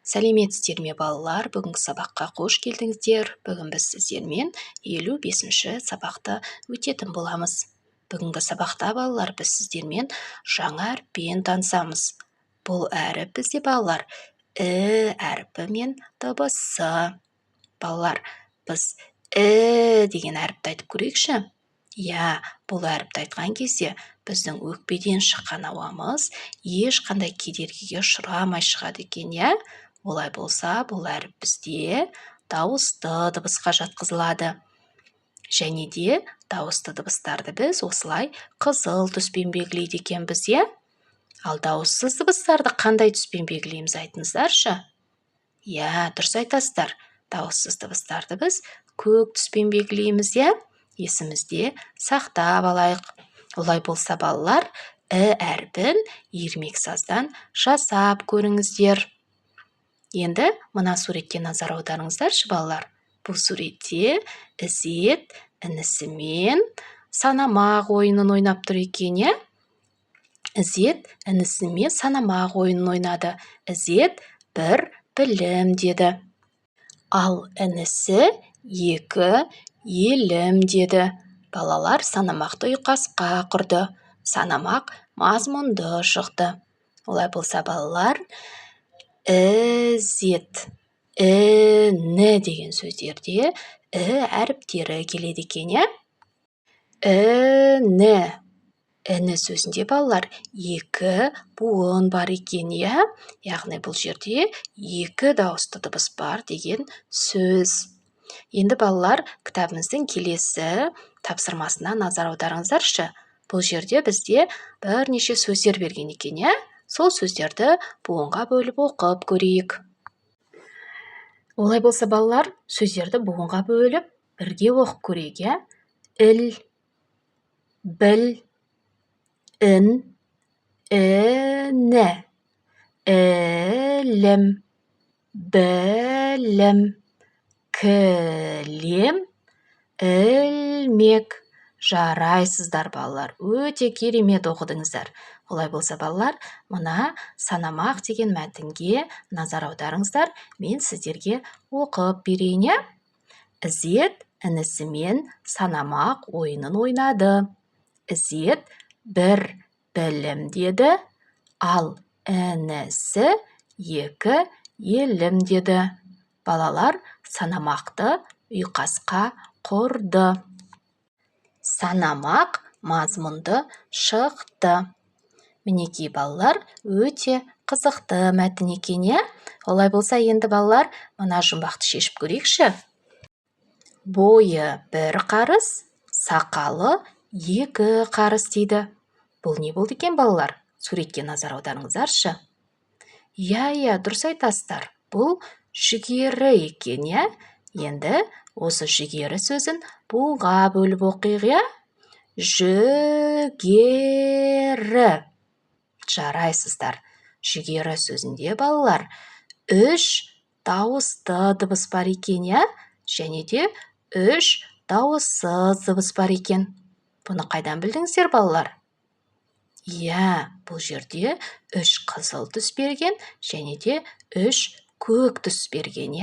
Сәлеметсіздер ме балалар? Бүгінгі сабаққа қош келдіңіздер. Бүгін біз сіздермен 55-ші сабақты өтетін боламыз. Бүгінгі сабақта балалар біз сіздермен жаңа әріппен танысамыз. Бұл әріп бізде балалар әріпі мен дыбысы. Балалар, біз деген әріпті айтып көрейікші. Бұл әріпті айтқан кезде біздің өкпеден шыққан ауамыз ешқандай кедергіге ұшырамай шығады екен, Олай болса, бұл әріп бізде дауысты дыбысқа жатқызылады. Және де дауысты дыбыстарды біз осылай қызыл түспен белгілейді екенбіз, Ал дауыссыз дыбыстарды қандай түспен белгілейміз, айтыңыздаршы? Дұрыс айтасыздар. Дауыссыз дыбыстарды біз көк түспен белгілейміз, Есімізде сақтап алайық. Олай болса, балалар, әріпін ермек саздан жасап көріңіздер. Енді мына суретке назар аударыңыздаршы, балалар. Бұл суретте Ізет інісімен санамақ ойынын ойнап тұр екен, Ізет інісімен санамақ ойынын ойнады. Ізет 1 білім деді. Ал інісі 2 елім деді. Балалар санамақты ұйқасқа құрды. Санамақ мазмұнды шықты. Олай болса, балалар, Ізет, іні деген сөздерде әріптері келеді екен, Іні сөзінде, балалар, 2 буын бар екен, Яғни бұл жерде 2 дауысты дыбыс бар деген сөз. Енді, балалар, кітабымыздың келесі тапсырмасына назар аударыңыздаршы. Бұл жерде бізде бірнеше сөздер берген екен, Сол сөздерді буынға бөліп оқып көрейік. Олай болса, балалар, сөздерді буынға бөліп бірге оқып көрейік, Іл, біл, ін, іні, ілім, білім, кілем, ілмек. Жарайсыздар, балалар, өте керемет оқыдыңыздар. Олай болса, балалар, мына санамақ деген мәтінге назар аударыңыздар. Мен сіздерге оқып берейін, Ізет інісімен санамақ ойынын ойнады. Ізет 1 білім деді, ал інісі 2 елім деді. Балалар санамақты ұйқасқа құрды. Санамақ мазмұнды шықты. Мінекей, балалар, өте қызықты мәтін екен, Олай болса, енді, балалар, мына жұмбақты шешіп көрейікші. Бойы 1 қарыс, сақалы 2 қарыс дейді. Бұл не болды екен, балалар? Суретке назар аударыңыздаршы. Дұрыс айтасыздар. Бұл жүгері екен, Енді осы жүгері сөзін буынға бөліп оқиық, Жүгері. Жарайсыздар. Жүгері сөзінде, балалар, 3 дауысты дыбыс бар екен, Және де 3 дауыссыз дыбыс бар екен. Бұны қайдан білдіңіздер, балалар? Бұл жерде 3 қызыл түс берген, және де 3 көк түс берген,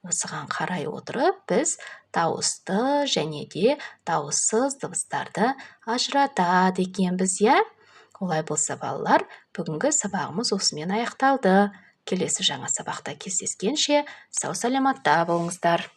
Осыған қарай отырып, біз дауысты және де дауыссыз дыбыстарды ажыратады екенбіз, Олай болса, балалар, бүгінгі сабағымыз осымен аяқталды. Келесі жаңа сабақта кездескенше сау саламатта болыңыздар.